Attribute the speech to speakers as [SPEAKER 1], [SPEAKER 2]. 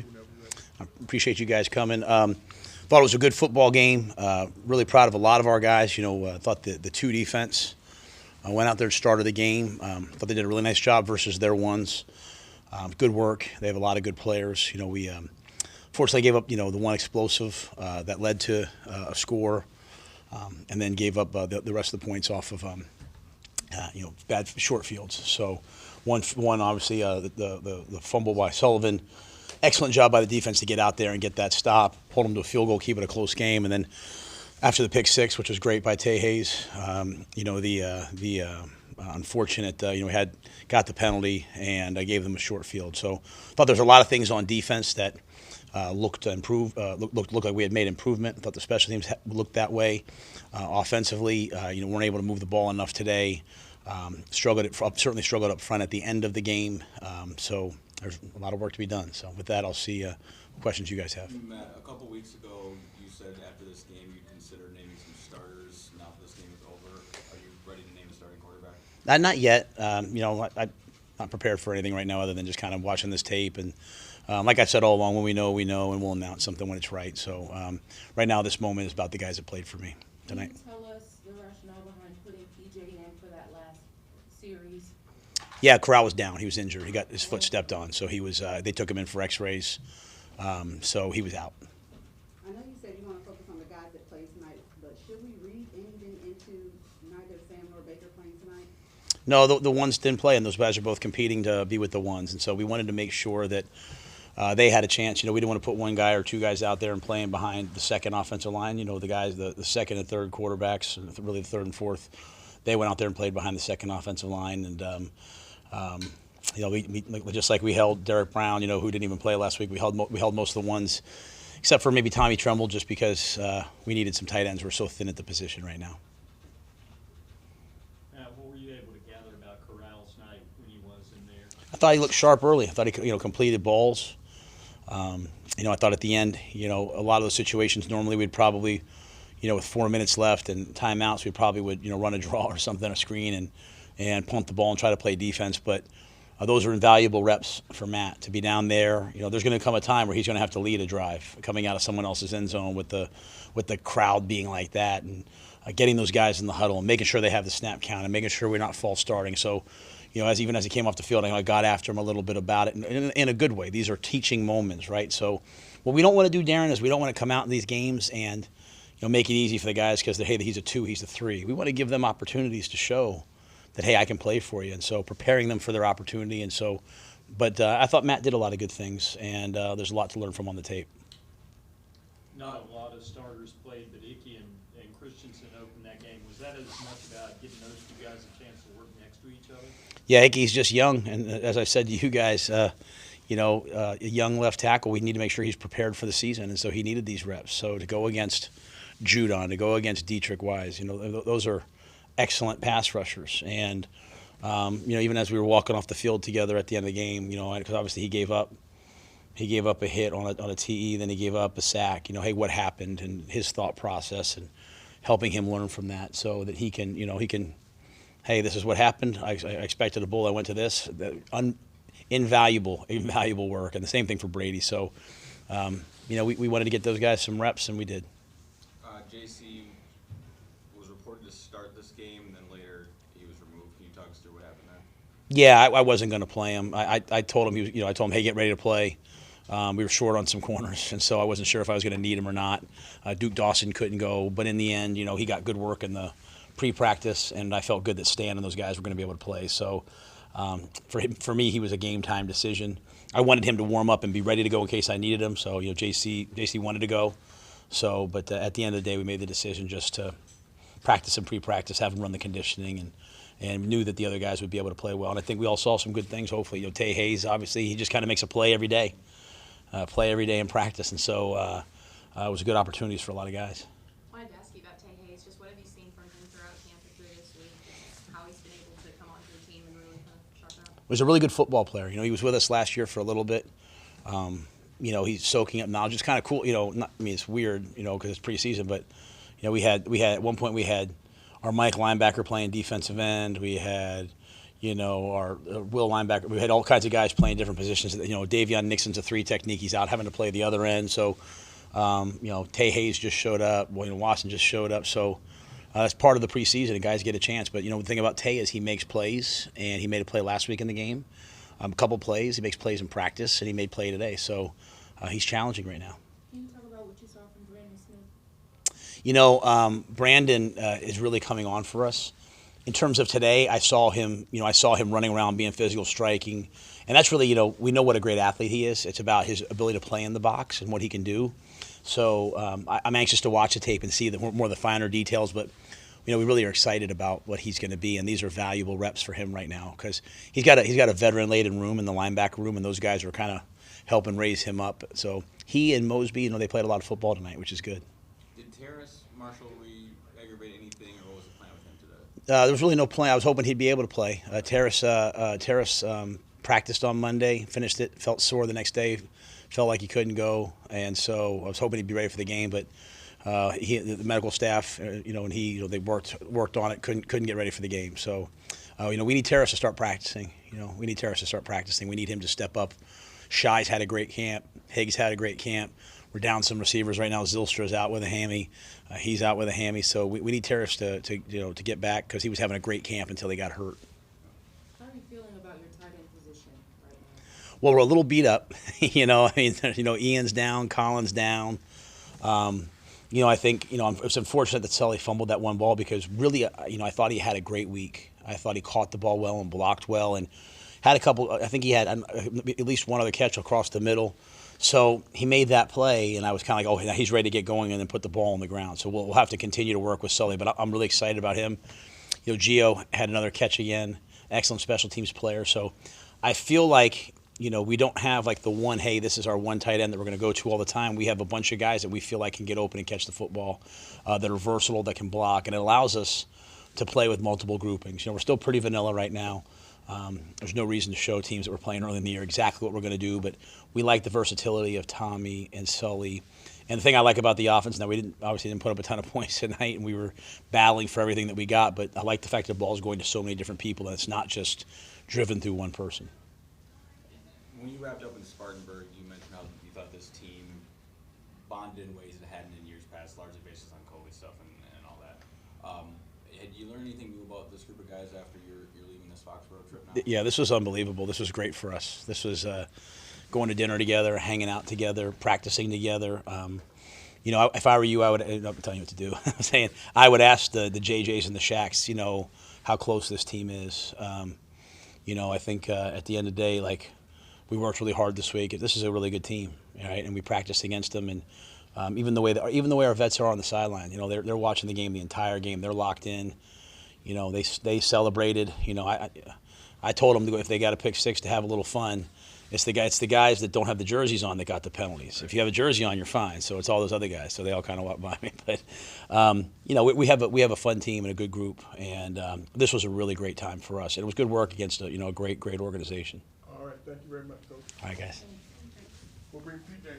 [SPEAKER 1] I appreciate you guys coming. Thought it was a good football game. Really proud of a lot of our guys. Thought the two defense went out there and started the game. Thought they did a really nice job versus their ones. Good work. They have a lot of good players. We fortunately gave up, the one explosive that led to a score, and then gave up the rest of the points off of, bad short fields. So one obviously the fumble by Sullivan. Excellent job by the defense to get out there and get that stop, hold them to a field goal, keep it a close game, and then after the pick six, which was great by Tay Hayes, the unfortunate, we got the penalty and I gave them a short field. So I thought there was a lot of things on defense that looked to improve, looked like we had made improvement. I thought the special teams looked that way. Offensively, weren't able to move the ball enough today. Certainly struggled up front at the end of the game. So there's a lot of work to be done. So with that, I'll see what questions you guys have.
[SPEAKER 2] Matt, a couple weeks ago, you said after this game you'd consider naming some starters. Now that this game is over, are you ready to name a starting quarterback?
[SPEAKER 1] Not yet. I'm not prepared for anything right now other than just kind of watching this tape. And like I said all along, when we know, and we'll announce something when it's right. So right now, this moment is about the guys that played for me tonight.
[SPEAKER 3] Can you tell us the rationale behind putting PJ in for that last series?
[SPEAKER 1] Yeah, Corral was down. He was injured. He got his foot stepped on, so he was. They took him in for X-rays, so he was out.
[SPEAKER 4] I know you said you want to focus on the guys that played tonight, but should we read anything into neither Sam nor Baker playing tonight?
[SPEAKER 1] No, the ones didn't play, and those guys are both competing to be with the ones, and so we wanted to make sure that they had a chance. We didn't want to put one guy or two guys out there and playing behind the second offensive line. The guys, the second and third quarterbacks, and really the third and fourth, they went out there and played behind the second offensive line, and we just like we held Derek Brown, who didn't even play last week. We held most of the ones, except for maybe Tommy Tremble, just because we needed some tight ends. We're so thin at the position right now.
[SPEAKER 5] What were you able to gather about Corral's night when he was in there?
[SPEAKER 1] I thought he looked sharp early. I thought he completed balls. I thought at the end, a lot of those situations normally we'd probably, with 4 minutes left and timeouts, we probably would, run a draw or something, a screen, and pump the ball and try to play defense. But those are invaluable reps for Matt to be down there. There's going to come a time where he's going to have to lead a drive coming out of someone else's end zone with the crowd being like that, and getting those guys in the huddle and making sure they have the snap count and making sure we're not false starting. So, even as he came off the field, I got after him a little bit about it in a good way. These are teaching moments, right? So what we don't want to do, Darren, is we don't want to come out in these games and make it easy for the guys because hey, he's a 2, he's a 3. We want to give them opportunities to show that, hey, I can play for you. And so preparing them for their opportunity. And so, but I thought Matt did a lot of good things, and there's a lot to learn from on the tape.
[SPEAKER 5] Not a lot of starters played, but Icky and Christensen opened that game. Was that as much about giving those two guys a chance to work next to each other?
[SPEAKER 1] Yeah, Icky's just young. And as I said to you guys, a young left tackle, we need to make sure he's prepared for the season. And so he needed these reps. So to go against Judon, to go against Dietrich Wise, those are excellent pass rushers. And, even as we were walking off the field together at the end of the game, because obviously he gave up a hit on a TE, then he gave up a sack. Hey, what happened, and his thought process, and helping him learn from that so that he can, hey, this is what happened. I expected a bull. I went to this. Invaluable work. And the same thing for Brady. So, we wanted to get those guys some reps, and we did.
[SPEAKER 2] JC was reported to start this game, and then later he was removed. Can you talk us through what happened there?
[SPEAKER 1] Yeah, I wasn't going to play him. I told him, I told him, hey, get ready to play. We were short on some corners, and so I wasn't sure if I was going to need him or not. Duke Dawson couldn't go, but in the end, he got good work in the pre-practice, and I felt good that Stan and those guys were going to be able to play. So for me, he was a game-time decision. I wanted him to warm up and be ready to go in case I needed him. So JC wanted to go. So, but at the end of the day, we made the decision just to practice and pre-practice, have him run the conditioning, and knew that the other guys would be able to play well. And I think we all saw some good things. Hopefully, Tay Hayes, obviously, he just kind of makes a play every day in practice, and so it was good opportunities for a lot of guys.
[SPEAKER 3] I wanted to ask you about Tay Hayes. Just what have you seen from him throughout camp and through this week? How he's been able to come onto the team and really kind of sharpen up?
[SPEAKER 1] He was a really good football player. He was with us last year for a little bit. He's soaking up knowledge. It's kind of cool. It's weird, because it's preseason, but we had at one point we had our Mike linebacker playing defensive end. We had, our will linebacker. We had all kinds of guys playing different positions. Davion Nixon's a 3 technique. He's out having to play the other end. So, Tay Hayes just showed up. William Watson just showed up. So that's part of the preseason, and guys get a chance. But, the thing about Tay is he makes plays, and he made a play last week in the game. A couple plays. He makes plays in practice, and he made play today. So he's challenging right now.
[SPEAKER 6] Can you talk about what you saw from Brandon Smith?
[SPEAKER 1] Brandon is really coming on for us. In terms of today, I saw him running around, being physical, striking. And that's really, we know what a great athlete he is. It's about his ability to play in the box and what he can do. So I'm anxious to watch the tape and see more of the finer details. But, we really are excited about what he's going to be. And these are valuable reps for him right now because he's got a veteran-laden room in the linebacker room, and those guys are kind of helping raise him up. So he and Mosby, they played a lot of football tonight, which is good.
[SPEAKER 2] Did Terrace Marshall re-aggravate anything, or what was the plan with him today?
[SPEAKER 1] There was really no plan. I was hoping he'd be able to play. Terrace practiced on Monday, finished it, felt sore the next day, felt like he couldn't go, and so I was hoping he'd be ready for the game. But the medical staff, and they worked on it, couldn't get ready for the game. So, we need Terrace to start practicing. We need Terrace to start practicing. We need him to step up. Shi's had a great camp. Higgs had a great camp. We're down some receivers right now. Zylstra's out with a hammy. He's out with a hammy. So we need Terrace to get back because he was having a great camp until he got hurt.
[SPEAKER 6] How are you feeling about your tight end position right now?
[SPEAKER 1] Well, we're a little beat up. Ian's down, Collins down. I think, it's unfortunate that Sully fumbled that one ball because really, I thought he had a great week. I thought he caught the ball well and blocked well and had a couple. I think he had at least one other catch across the middle. So he made that play, and I was kind of like, oh, he's ready to get going and then put the ball on the ground. So we'll have to continue to work with Sully, but I'm really excited about him. Gio had another catch again, excellent special teams player. So I feel like, we don't have like the one, hey, this is our one tight end that we're going to go to all the time. We have a bunch of guys that we feel like can get open and catch the football, that are versatile, that can block, and it allows us to play with multiple groupings. We're still pretty vanilla right now. There's no reason to show teams that we're playing early in the year exactly what we're going to do, but we like the versatility of Tommy and Sully. And the thing I like about the offense, now we obviously didn't put up a ton of points tonight, and we were battling for everything that we got, but I like the fact that the ball is going to so many different people, and it's not just driven through one person.
[SPEAKER 2] When you wrapped up in Spartanburg, you mentioned how you thought this team bonded in ways it hadn't in years past, largely based on COVID stuff and all that. Had you learned anything new about this group of guys after you're leaving this Foxborough trip now?
[SPEAKER 1] Yeah, this was unbelievable. This was great for us. This was going to dinner together, hanging out together, practicing together. If I were you, I would. I'm not telling you what to do. I'm saying I would ask the JJs and the Shaqs, how close this team is. I think at the end of the day, like, we worked really hard this week. This is a really good team, right? And we practiced against them. And even the way our vets are on the sideline, they're watching the game the entire game. They're locked in. They celebrated. I told them to go, if they got a pick six, to have a little fun. It's the guys that don't have the jerseys on that got the penalties. If you have a jersey on, you're fine. So it's all those other guys. So they all kind of walk by me. But we have a fun team and a good group, and this was a really great time for us. And it was good work against a great organization.
[SPEAKER 7] All right, thank you very much, Coach.
[SPEAKER 1] All right, guys.
[SPEAKER 7] We'll bring PJ.